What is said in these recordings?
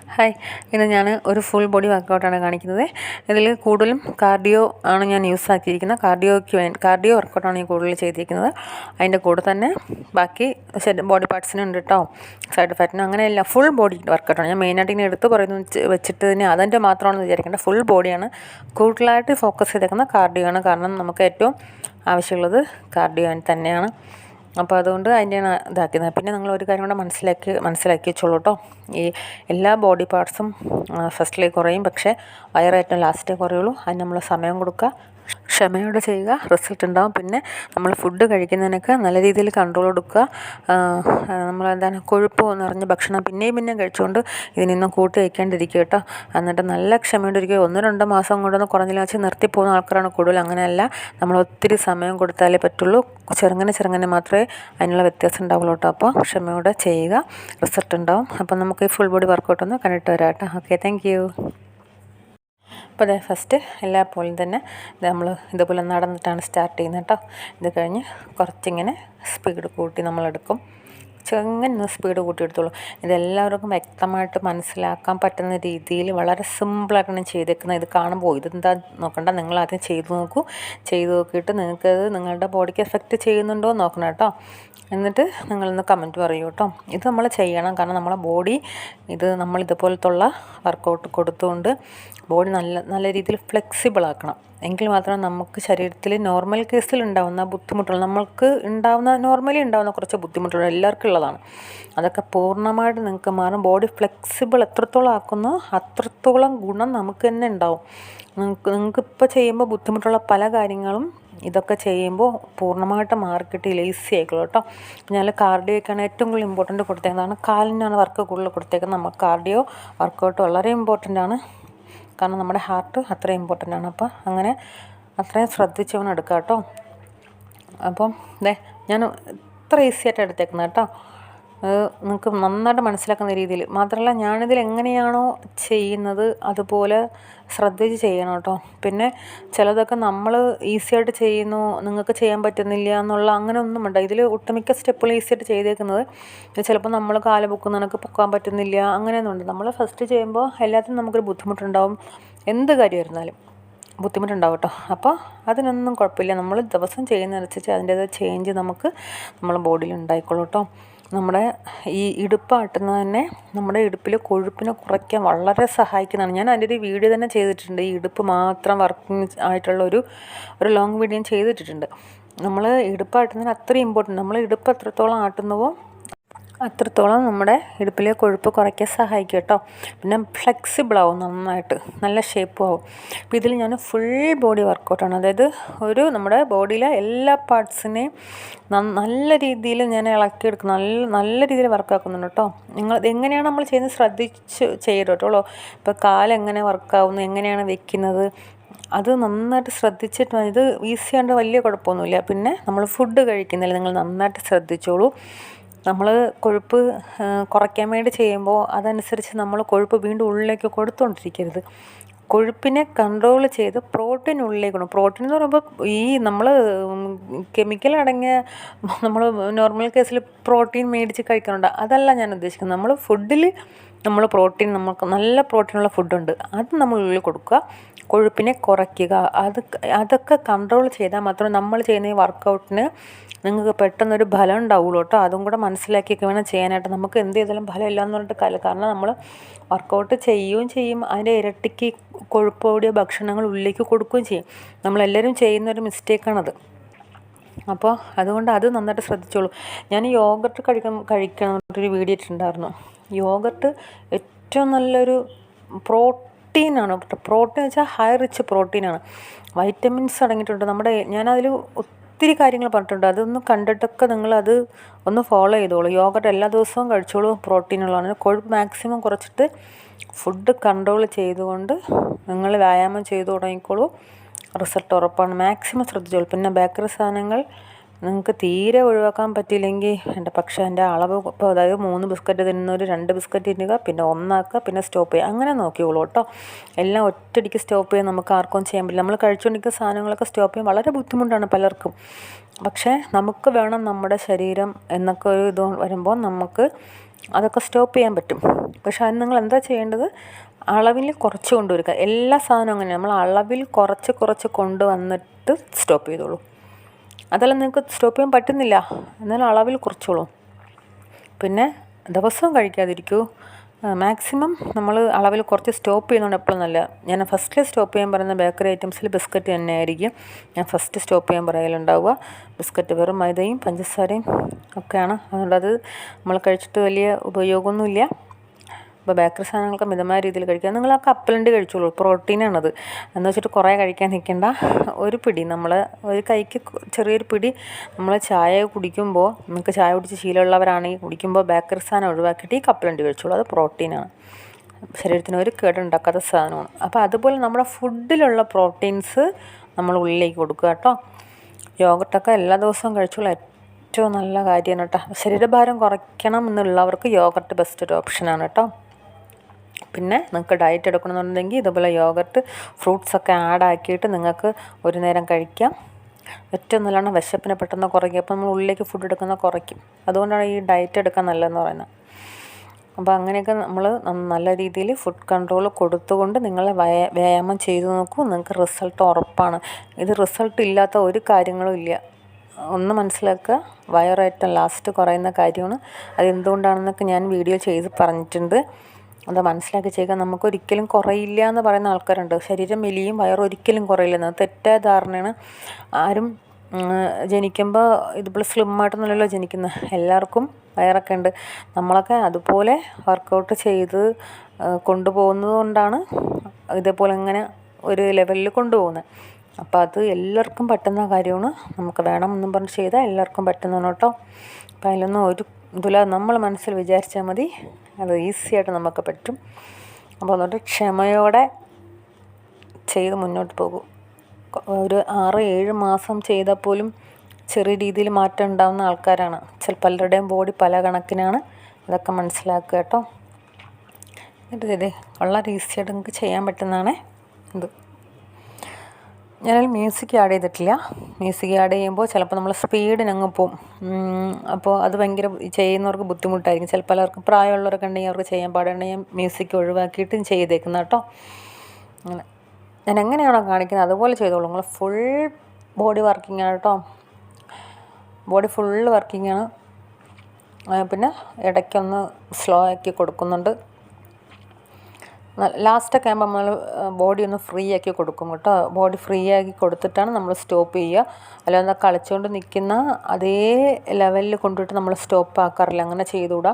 Hi, ഇന്ന് ഞാൻ ഒരു ഫുൾ ബോഡി വർക്കൗട്ടാണ് കാണിക്കുന്നത്. ഇതിൽ കൂടുതലും കാർഡിയോ ആണ് ഞാൻ യൂസ് ആക്കിയിരിക്കുന്നത്. കാർഡിയോ വർക്കൗട്ടാണ് ഞാൻ കൂടുതൽ ചെയ്തിരിക്കുന്നത്. അതിൻ്റെ കൂടെ തന്നെ ബാക്കി ബോഡി പാർട്സിനും ഉണ്ട് കേട്ടോ, സൈഡ് ഫാറ്റിനും അങ്ങനെയല്ല. ഫുൾ ബോഡി വർക്കൗട്ടാണ് ഞാൻ മെയിനായിട്ട് ഇങ്ങനെ എടുത്ത് പറയുന്നത് വെച്ചിട്ട് തന്നെ അതിൻ്റെ മാത്രമാണെന്ന് വിചാരിക്കേണ്ട. ഫുൾ ബോഡിയാണ് കൂടുതലായിട്ട് ഫോക്കസ് ചെയ്തേക്കുന്ന കാർഡിയോ ആണ്. കാരണം നമുക്ക് ഏറ്റവും ആവശ്യമുള്ളത് കാർഡിയോ തന്നെയാണ്. അപ്പോൾ അതുകൊണ്ട് അതിൻ്റെയാണ് ഇതാക്കുന്നത്. പിന്നെ നിങ്ങൾ ഒരു കാര്യം കൂടെ മനസ്സിലാക്കി വെച്ചോളൂ കേട്ടോ. ഈ എല്ലാ ബോഡി പാർട്സും ഫസ്റ്റിലേ കുറയും, പക്ഷേ വയറേറ്റവും ലാസ്റ്റേ കുറയുള്ളൂ. അതിന് നമ്മൾ സമയം കൊടുക്കുക, ക്ഷമയോടെ ചെയ്യുക, റിസൾട്ട് ഉണ്ടാകും. പിന്നെ നമ്മൾ ഫുഡ് കഴിക്കുന്നതിനൊക്കെ നല്ല രീതിയിൽ കൺട്രോൾ കൊടുക്കുക. കൊഴുപ്പ് നിറഞ്ഞ ഭക്ഷണം പിന്നെയും കഴിച്ചുകൊണ്ട് ഇതിനൊന്നും കൂട്ടി വയ്ക്കാണ്ടിരിക്കുക കേട്ടോ. എന്നിട്ട് നല്ല ക്ഷമയോണ്ടിരിക്കുക. 1-2 മാസം കൊണ്ടൊന്ന് കുറഞ്ഞില്ല വെച്ച് നിർത്തിപ്പോകുന്ന ആൾക്കാരാണ് കൂടുതൽ. അങ്ങനെയല്ല, നമ്മൾ ഒത്തിരി സമയം കൊടുത്താലേ പറ്റുള്ളൂ. ചെറുങ്ങനെ മാത്രമേ അതിനുള്ള വ്യത്യാസം ഉണ്ടാവുള്ളൂ കേട്ടോ. അപ്പോൾ ക്ഷമയോടെ ചെയ്യുക, റിസൾട്ട് ഉണ്ടാവും. അപ്പം നമുക്ക് ഈ ഫുൾ ബോഡി വർക്കൗട്ട് ഒന്ന് കണ്ടിട്ട് വരാം കേട്ടോ. Okay, thank you. അപ്പോൾ അതെ, ഫസ്റ്റ് എല്ലാ പോലും തന്നെ നമ്മൾ ഇതുപോലെ നടന്നിട്ടാണ് സ്റ്റാർട്ട് ചെയ്യുന്നത് കേട്ടോ. ഇത് കഴിഞ്ഞ് കുറച്ചിങ്ങനെ സ്പീഡ് കൂട്ടി നമ്മളെടുക്കും. ചെങ്ങനെ സ്പീഡ് കൂട്ടിയെടുത്തോളൂ. ഇതെല്ലാവർക്കും വ്യക്തമായിട്ട് മനസ്സിലാക്കാൻ പറ്റുന്ന രീതിയിൽ വളരെ സിമ്പിളായിട്ടാണ് ചെയ്തേക്കുന്നത്. ഇത് കാണുമ്പോൾ ഇതെന്താ നോക്കണ്ട, നിങ്ങൾ ആദ്യം ചെയ്ത് നോക്കിയിട്ട് നിങ്ങൾക്കത് നിങ്ങളുടെ ബോഡിക്ക് എഫക്റ്റ് ചെയ്യുന്നുണ്ടോ എന്ന് നോക്കണം കേട്ടോ. എന്നിട്ട് നിങ്ങളൊന്ന് കമൻറ്റ് പറയൂ കേട്ടോ. ഇത് നമ്മൾ ചെയ്യണം, കാരണം നമ്മളെ ബോഡി നമ്മൾ ഇതുപോലത്തുള്ള വർക്കൗട്ട് കൊടുത്തുകൊണ്ട് ബോഡി നല്ല രീതിയിൽ ഫ്ലെക്സിബിൾ ആക്കണം. എങ്കിൽ മാത്രമേ നമുക്ക് ശരീരത്തിൽ നോർമൽ കേസിൽ ഉണ്ടാകുന്ന ബുദ്ധിമുട്ടുകൾ, നോർമലി ഉണ്ടാകുന്ന കുറച്ച് ബുദ്ധിമുട്ടുകൾ എല്ലാവർക്കും ഉള്ളതാണ്. അതൊക്കെ പൂർണ്ണമായിട്ട് നിങ്ങൾക്ക് മാറും. ബോഡി ഫ്ലെക്സിബിൾ എത്രത്തോളം ആക്കുന്നോ അത്രത്തോളം ഗുണം നമുക്ക് തന്നെ ഉണ്ടാവും. നിങ്ങൾക്കിപ്പോൾ ചെയ്യുമ്പോൾ ബുദ്ധിമുട്ടുള്ള പല കാര്യങ്ങളും ഇതൊക്കെ ചെയ്യുമ്പോൾ പൂർണ്ണമായിട്ട് മാർക്കിട്ട് ഈസി ആയിക്കോളൂ കേട്ടോ. ഞാൻ കാർഡിയോയ്ക്കാണ് ഏറ്റവും കൂടുതൽ ഇമ്പോർട്ടൻറ്റ് കൊടുത്തേക്കുന്നതാണ്. കാലിനാണ് വർക്ക് കൂടുതൽ കൊടുത്തേക്കുന്നത്. നമുക്ക് കാർഡിയോ വർക്കൗട്ട് വളരെ ഇമ്പോർട്ടൻ്റ് ആണ്, കാരണം നമ്മുടെ ഹാർട്ട് അത്രയും ഇമ്പോർട്ടൻ്റ് ആണ്. അപ്പോൾ അങ്ങനെ അത്രയും ശ്രദ്ധിച്ച് വേണം എടുക്കുക കേട്ടോ. അപ്പം ഞാൻ ഇത്ര ഈസി ആയിട്ട് എടുത്തേക്കുന്നത് കേട്ടോ. നിങ്ങൾക്ക് നന്നായിട്ട് മനസ്സിലാക്കുന്ന രീതിയിൽ മാത്രമല്ല, ഞാനിതിൽ എങ്ങനെയാണോ ചെയ്യുന്നത് അതുപോലെ ശ്രദ്ധിച്ച് ചെയ്യണം കേട്ടോ. പിന്നെ ചിലതൊക്കെ നമ്മൾ ഈസിയായിട്ട് ചെയ്യുന്നു, നിങ്ങൾക്ക് ചെയ്യാൻ പറ്റുന്നില്ല എന്നുള്ള അങ്ങനെ ഒന്നും വേണ്ട. ഇതിൽ ഒട്ടുമിക്ക സ്റ്റെപ്പുകൾ ഈസിയായിട്ട് ചെയ്തേക്കുന്നത്. ചിലപ്പോൾ നമ്മൾ കാല് പൊക്കുന്നതിനൊക്കെ പൊക്കാൻ പറ്റുന്നില്ല, അങ്ങനെയൊന്നും ഉണ്ട്. നമ്മൾ ഫസ്റ്റ് ചെയ്യുമ്പോൾ എല്ലാത്തിനും നമുക്കൊരു ബുദ്ധിമുട്ടുണ്ടാവും. എന്ത് കാര്യമായിരുന്നാലും ബുദ്ധിമുട്ടുണ്ടാവും കേട്ടോ. അപ്പോൾ അതിനൊന്നും കുഴപ്പമില്ല. നമ്മൾ ദിവസം ചെയ്യുന്നതനുസരിച്ച് അതിൻ്റേതായ ചേഞ്ച് നമ്മളെ ബോഡിയിൽ ഉണ്ടായിക്കോളൂ കേട്ടോ. നമ്മുടെ ഈ ഇടുപ്പാട്ടുന്നത് തന്നെ നമ്മുടെ ഇടുപ്പിൽ കൊഴുപ്പിനെ കുറയ്ക്കാൻ വളരെ സഹായിക്കുന്നതാണ്. ഞാൻ അതിൻ്റെ ഒരു വീഡിയോ തന്നെ ചെയ്തിട്ടുണ്ട്. ഈ ഇടുപ്പ് മാത്രം വർക്കിംഗ് ആയിട്ടുള്ള ഒരു ലോങ് വീഡിയോ ചെയ്തിട്ടുണ്ട്. നമ്മൾ ഇടുപ്പാട്ടുന്നതിന് അത്രയും ഇമ്പോർട്ടൻ്റ്. നമ്മൾ ഇടുപ്പ് എത്രത്തോളം ആട്ടുന്നുവോ അത്രത്തോളം നമ്മുടെ ഇടുപ്പിലെ കൊഴുപ്പ് കുറയ്ക്കാൻ സഹായിക്കും കേട്ടോ. പിന്നെ ഫ്ലെക്സിബിളാവും, നന്നായിട്ട് നല്ല ഷേപ്പും ആവും. അപ്പോൾ ഇതിൽ ഞാൻ ഫുൾ ബോഡി വർക്കൗട്ടാണ്, അതായത് നമ്മുടെ ബോഡിയിലെ എല്ലാ പാർട്സിനെയും നല്ല രീതിയിൽ ഞാൻ ഇളക്കിയെടുക്കും. നല്ല രീതിയിൽ വർക്കാക്കുന്നുണ്ട് കേട്ടോ. എങ്ങനെയാണ് നമ്മൾ ചെയ്യുന്നത് ശ്രദ്ധിച്ച് ചെയ്യരുത് കേട്ടോ. ഇപ്പോൾ കാലെങ്ങനെ വർക്കാവുന്നു, എങ്ങനെയാണ് വെക്കുന്നത്, അത് നന്നായിട്ട് ശ്രദ്ധിച്ചിട്ട് ഇത് ഈസിയാണ്ട് വലിയ കുഴപ്പമൊന്നുമില്ല. പിന്നെ നമ്മൾ ഫുഡ് കഴിക്കുന്നതിൽ നിങ്ങൾ നന്നായിട്ട് ശ്രദ്ധിച്ചോളൂ. നമ്മൾ കൊഴുപ്പ് കുറയ്ക്കാൻ വേണ്ടി ചെയ്യുമ്പോൾ അതനുസരിച്ച് നമ്മൾ കൊഴുപ്പ് വീണ്ടും ഉള്ളിലേക്ക് കൊടുത്തുകൊണ്ടിരിക്കരുത്. കൊഴുപ്പിനെ കൺട്രോൾ ചെയ്ത് പ്രോട്ടീൻ ഉള്ളിലേക്ക് വേണം. പ്രോട്ടീൻ എന്ന് പറയുമ്പോൾ നമ്മൾ കെമിക്കൽ അടങ്ങിയ നമ്മൾ നോർമൽ കേസിൽ പ്രോട്ടീൻ മേടിച്ച് കഴിക്കുന്നുണ്ട്, അതല്ല ഞാൻ ഉദ്ദേശിക്കുന്നത്. നമ്മൾ ഫുഡിൽ പ്രോട്ടീൻ, നമുക്ക് നല്ല പ്രോട്ടീനുള്ള ഫുഡുണ്ട്, അത് നമ്മൾ ഉള്ളിൽ കൊടുക്കുക. കൊഴുപ്പിനെ കുറയ്ക്കുക. അതൊക്കെ കൺട്രോൾ ചെയ്താൽ മാത്രമേ നമ്മൾ ചെയ്യുന്ന ഈ വർക്കൗട്ടിന് നിങ്ങൾക്ക് പെട്ടെന്നൊരു ഫലം ഉണ്ടാവുള്ളൂ കേട്ടോ. അതും കൂടെ മനസ്സിലാക്കിയൊക്കെ വേണം ചെയ്യാനായിട്ട്. നമുക്ക് എന്ത് ചെയ്താലും ഫലം ഇല്ല എന്ന് പറഞ്ഞിട്ട് കാര്യം. കാരണം നമ്മൾ വർക്കൗട്ട് ചെയ്യുകയും ചെയ്യും, അതിൻ്റെ ഇരട്ടിക്ക് കൊഴുപ്പ് കൂടിയ ഭക്ഷണങ്ങൾ ഉള്ളിലേക്ക് കൊടുക്കുകയും ചെയ്യും. നമ്മളെല്ലാവരും ചെയ്യുന്നൊരു മിസ്റ്റേക്കാണത്. അപ്പോൾ അതുകൊണ്ട് അത് നന്നായിട്ട് ശ്രദ്ധിച്ചോളൂ. ഞാൻ യോഗർട്ട് കഴിക്കണം എന്നൊരു വീഡിയോ ഇട്ടിട്ടുണ്ടായിരുന്നു. യോഗർട്ട് ഏറ്റവും നല്ലൊരു പ്രോട്ടീനാണ്. പ്രോട്ടീൻ വെച്ചാൽ ഹൈ റിച്ച് പ്രോട്ടീനാണ്. വൈറ്റമിൻസ് അടങ്ങിയിട്ടുണ്ട്. ഞാനതിൽ ഒത്തിരി കാര്യങ്ങൾ പറഞ്ഞിട്ടുണ്ട്. അതൊന്ന് കണ്ടിട്ടൊക്കെ നിങ്ങളത് ഒന്ന് ഫോളോ ചെയ്തോളൂ. യോഗർട്ട് എല്ലാ ദിവസവും കഴിച്ചോളൂ, പ്രോട്ടീനുള്ളതാണ്. കൊഴുപ്പ് മാക്സിമം കുറച്ചിട്ട് ഫുഡ് കൺട്രോൾ ചെയ്തുകൊണ്ട് നിങ്ങൾ വ്യായാമം ചെയ്തു തുടങ്ങിക്കോളൂ, റിസൾട്ട് ഉറപ്പാണ്. മാക്സിമം ശ്രദ്ധിച്ചോളൂ. പിന്നെ ബേക്കറി സാധനങ്ങൾ നിങ്ങൾക്ക് തീരെ ഒഴിവാക്കാൻ പറ്റിയില്ലെങ്കിൽ എൻ്റെ അളവ് ഇപ്പോൾ, അതായത് 3 ബിസ്ക്കറ്റ് തിന്നുന്നൊരു 2 ബിസ്ക്കറ്റ് തിന്നുക, പിന്നെ 1 ആക്കുക, പിന്നെ സ്റ്റോപ്പ് ചെയ്യുക, അങ്ങനെ നോക്കിയോളൂ കേട്ടോ. എല്ലാം ഒറ്റയടിക്ക് സ്റ്റോപ്പ് ചെയ്യാൻ നമുക്ക് ആർക്കും ചെയ്യാൻ പറ്റില്ല. നമ്മൾ കഴിച്ചുകൊണ്ടിരിക്കുന്ന സാധനങ്ങളൊക്കെ സ്റ്റോപ്പ് ചെയ്യാൻ വളരെ ബുദ്ധിമുട്ടാണ് പലർക്കും. പക്ഷേ നമുക്ക് വേണം നമ്മുടെ ശരീരം എന്നൊക്കെ ഒരു ഇത് വരുമ്പോൾ നമുക്ക് അതൊക്കെ സ്റ്റോപ്പ് ചെയ്യാൻ പറ്റും. പക്ഷേ അതിന് നിങ്ങൾ എന്താ ചെയ്യേണ്ടത്, അളവിൽ കുറച്ച് കൊണ്ടുവരിക. എല്ലാ സാധനവും അങ്ങനെ നമ്മൾ അളവിൽ കുറച്ച് കൊണ്ടുവന്നിട്ട് സ്റ്റോപ്പ് ചെയ്തോളൂ. അതെല്ലാം നിങ്ങൾക്ക് സ്റ്റോപ്പ് ചെയ്യാൻ പറ്റുന്നില്ല, എന്നാലും അളവിൽ കുറച്ചോളൂ. പിന്നെ ദിവസവും കഴിക്കാതിരിക്കൂ. മാക്സിമം നമ്മൾ അളവിൽ കുറച്ച് സ്റ്റോപ്പ് ചെയ്യുന്നതുകൊണ്ട് എപ്പോഴും നല്ല. ഞാൻ ഫസ്റ്റിൽ സ്റ്റോപ്പ് ചെയ്യാൻ പറയുന്ന ബേക്കറി ഐറ്റംസിൽ ബിസ്ക്കറ്റ് തന്നെയായിരിക്കും ഞാൻ ഫസ്റ്റ് സ്റ്റോപ്പ് ചെയ്യാൻ പറയലുണ്ടാവുക. ബിസ്ക്കറ്റ് വെറും മൈദയും പഞ്ചസാരയും ഒക്കെയാണ്, അതുകൊണ്ട് അത് നമ്മൾ കഴിച്ചിട്ട് വലിയ ഉപയോഗമൊന്നുമില്ല. അപ്പോൾ ബേക്കറി സാധനങ്ങളൊക്കെ മിതമായ രീതിയിൽ കഴിക്കുക. നിങ്ങൾ ആ കപ്പലണ്ടി കഴിച്ചോളൂ, പ്രോട്ടീനാണത്. എന്ന് വെച്ചിട്ട് കുറേ കഴിക്കാൻ നിൽക്കേണ്ട. ഒരു പിടി നമ്മൾ ഒരു കൈക്ക് ചെറിയൊരു പിടി നമ്മൾ ചായ കുടിക്കുമ്പോൾ, നിങ്ങൾക്ക് ചായ കുടിച്ച് ശീലമുള്ളവരാണെങ്കിൽ കുടിക്കുമ്പോൾ ബേക്കറി സാധനം ഒഴിവാക്കിയിട്ട് ഈ കപ്പലണ്ടി കഴിച്ചോളൂ. അത് പ്രോട്ടീനാണ്, ശരീരത്തിന് ഒരു കേടുണ്ടാക്കാത്ത സാധനമാണ്. അപ്പോൾ അതുപോലെ നമ്മുടെ ഫുഡിലുള്ള പ്രോട്ടീൻസ് നമ്മൾ ഉള്ളിലേക്ക് കൊടുക്കുക കേട്ടോ. യോഗട്ടൊക്കെ എല്ലാ ദിവസവും കഴിച്ചോളൂ, ഏറ്റവും നല്ല കാര്യമാണ് കേട്ടോ. ശരീരഭാരം കുറയ്ക്കണം എന്നുള്ളവർക്ക് യോഗട്ട് ബെസ്റ്റ് ഒരു ഓപ്ഷനാണ് കേട്ടോ. പിന്നെ നിങ്ങൾക്ക് ഡയറ്റ് എടുക്കണമെന്നുണ്ടെങ്കിൽ ഇതുപോലെ യോഗട്ട് ഫ്രൂട്ട്സൊക്കെ ആഡാക്കിയിട്ട് നിങ്ങൾക്ക് ഒരു നേരം കഴിക്കാം. ഏറ്റവും നല്ലതാണ്, വിശപ്പിനെ പെട്ടെന്ന് കുറയ്ക്കും. അപ്പോൾ നമ്മൾ ഉള്ളിലേക്ക് ഫുഡ് എടുക്കുന്ന കുറയ്ക്കും. അതുകൊണ്ടാണ് ഈ ഡയറ്റ് എടുക്കാൻ നല്ലതെന്ന് പറയുന്നത്. അപ്പോൾ അങ്ങനെയൊക്കെ നമ്മൾ നല്ല രീതിയിൽ ഫുഡ് കൺട്രോൾ കൊടുത്തുകൊണ്ട് നിങ്ങൾ വ്യായാമം ചെയ്തു നോക്കൂ, നിങ്ങൾക്ക് റിസൾട്ട് ഉറപ്പാണ്. ഇത് റിസൾട്ട് ഇല്ലാത്ത ഒരു കാര്യങ്ങളും ഇല്ല. ഒന്ന് മനസ്സിലാക്കുക, വയറേറ്റം ലാസ്റ്റ് കുറയുന്ന കാര്യമാണ്. അതെന്തുകൊണ്ടാണെന്നൊക്കെ ഞാൻ വീഡിയോ ചെയ്ത് പറഞ്ഞിട്ടുണ്ട്. അത് മനസ്സിലാക്കി ചെയ്യുക. നമുക്കൊരിക്കലും കുറയില്ല എന്ന് പറയുന്ന ആൾക്കാരുണ്ട്. ശരീരം മെലിയും വയറൊരിക്കലും കുറയില്ലെന്ന് തെറ്റായ ധാരണയാണ്. ആരും ജനിക്കുമ്പോൾ ഇതുപോലെ സ്ലിമ്മായിട്ടൊന്നുമല്ലല്ലോ ജനിക്കുന്നത്. എല്ലാവർക്കും വയറൊക്കെ ഉണ്ട്. നമ്മളൊക്കെ അതുപോലെ വർക്കൗട്ട് ചെയ്ത് കൊണ്ടുപോകുന്നത് കൊണ്ടാണ് ഇതേപോലെ ഇങ്ങനെ ഒരു ലെവലിൽ കൊണ്ടുപോകുന്നത്. അപ്പോൾ അത് എല്ലാവർക്കും പറ്റുന്ന കാര്യമാണ്. നമുക്ക് വേണമെന്നും പറഞ്ഞ് ചെയ്താൽ എല്ലാവർക്കും പറ്റുന്നതാണ് കേട്ടോ. അപ്പോൾ അതിലൊന്നും ഒരു ഇതില്ല, നമ്മൾ മനസ്സിൽ വിചാരിച്ചാൽ മതി, അത് ഈസിയായിട്ട് നമുക്ക് പറ്റും. അപ്പോൾ അതുകൊണ്ട് ക്ഷമയോടെ ചെയ്ത് മുന്നോട്ട് പോകും. ഒരു 6-7 മാസം ചെയ്താൽ പോലും ചെറിയ രീതിയിൽ മാറ്റം ഉണ്ടാകുന്ന ആൾക്കാരാണ്. പലരുടെയും ബോഡി പല കണക്കിനാണ്, അതൊക്കെ മനസ്സിലാക്കുക കേട്ടോ. ഇത് വളരെ ഈസിയായിട്ട് നിങ്ങൾക്ക് ചെയ്യാൻ പറ്റുന്നതാണ് ഇത്. ഞാനതിൽ മ്യൂസിക് ആഡ് ചെയ്തിട്ടില്ല. മ്യൂസിക് ആഡ് ചെയ്യുമ്പോൾ ചിലപ്പോൾ നമ്മൾ സ്പീഡിനങ്ങ് പോവും. അപ്പോൾ അത് ഭയങ്കര ചെയ്യുന്നവർക്ക് ബുദ്ധിമുട്ടായിരിക്കും. ചിലപ്പോൾ പലർക്കും പ്രായമുള്ളവരൊക്കെ ഉണ്ടെങ്കിൽ അവർക്ക് ചെയ്യാൻ പാടുണ്ടെങ്കിൽ ഞാൻ മ്യൂസിക് ഒഴിവാക്കിയിട്ട് ചെയ്തേക്കുന്ന കേട്ടോ. അങ്ങനെ ഞാൻ എങ്ങനെയാണോ കാണിക്കുന്നത് അതുപോലെ ചെയ്തോളൂ. നിങ്ങൾ ഫുൾ ബോഡി വർക്കിംഗ് ആണ് കേട്ടോ. ബോഡി ഫുള്ള് വർക്കിംഗ് ആണ്. പിന്നെ ഇടയ്ക്കൊന്ന് സ്ലോ ആക്കി കൊടുക്കുന്നുണ്ട്. ലാസ്റ്റൊക്കെ ആകുമ്പോൾ നമ്മൾ ബോഡി ഒന്ന് ഫ്രീ ആക്കി കൊടുക്കും കേട്ടോ. ബോഡി ഫ്രീ ആക്കി കൊടുത്തിട്ടാണ് നമ്മൾ സ്റ്റോപ്പ് ചെയ്യുക. അല്ലാതെ കളിച്ചുകൊണ്ട് നിൽക്കുന്ന അതേ ലെവലിൽ കൊണ്ടുപോയിട്ട് നമ്മൾ സ്റ്റോപ്പ് ആക്കാറില്ല, അങ്ങനെ ചെയ്തുകൂടാ.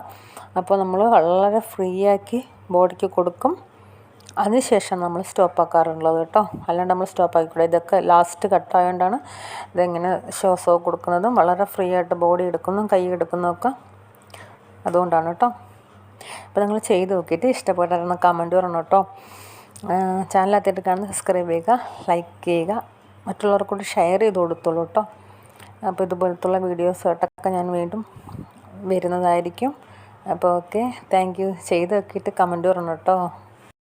അപ്പോൾ നമ്മൾ വളരെ ഫ്രീ ആക്കി ബോഡിക്ക് കൊടുക്കും, അതിനുശേഷം നമ്മൾ സ്റ്റോപ്പ് ആക്കാറുള്ളത് കേട്ടോ. അല്ലാണ്ട് നമ്മൾ സ്റ്റോപ്പ് ആക്കിക്കൂടാ. ഇതൊക്കെ ലാസ്റ്റ് കട്ടായതുകൊണ്ടാണ് ഇതെങ്ങനെ ശ്വാസമോ കൊടുക്കുന്നതും വളരെ ഫ്രീ ആയിട്ട് ബോഡി എടുക്കുന്നതും കൈ എടുക്കുന്നതൊക്കെ അതുകൊണ്ടാണ് കേട്ടോ. അപ്പോൾ നിങ്ങൾ ചെയ്ത് നോക്കിയിട്ട് ഇഷ്ടപ്പെട്ടായിരുന്നു കമൻറ്റ് പറയണം കേട്ടോ. ചാനലാദ്യമായിട്ട് കാണുന്ന സബ്സ്ക്രൈബ് ചെയ്യുക, ലൈക്ക് ചെയ്യുക, മറ്റുള്ളവർക്കൂടി ഷെയർ ചെയ്ത് കൊടുത്തോളൂ കേട്ടോ. അപ്പോൾ ഇതുപോലത്തുള്ള വീഡിയോസായിട്ടൊക്കെ ഞാൻ വീണ്ടും വരുന്നതായിരിക്കും. അപ്പോൾ ഓക്കെ, താങ്ക് യു. ചെയ്ത് നോക്കിയിട്ട് കമൻറ്റ് പറയണം കേട്ടോ.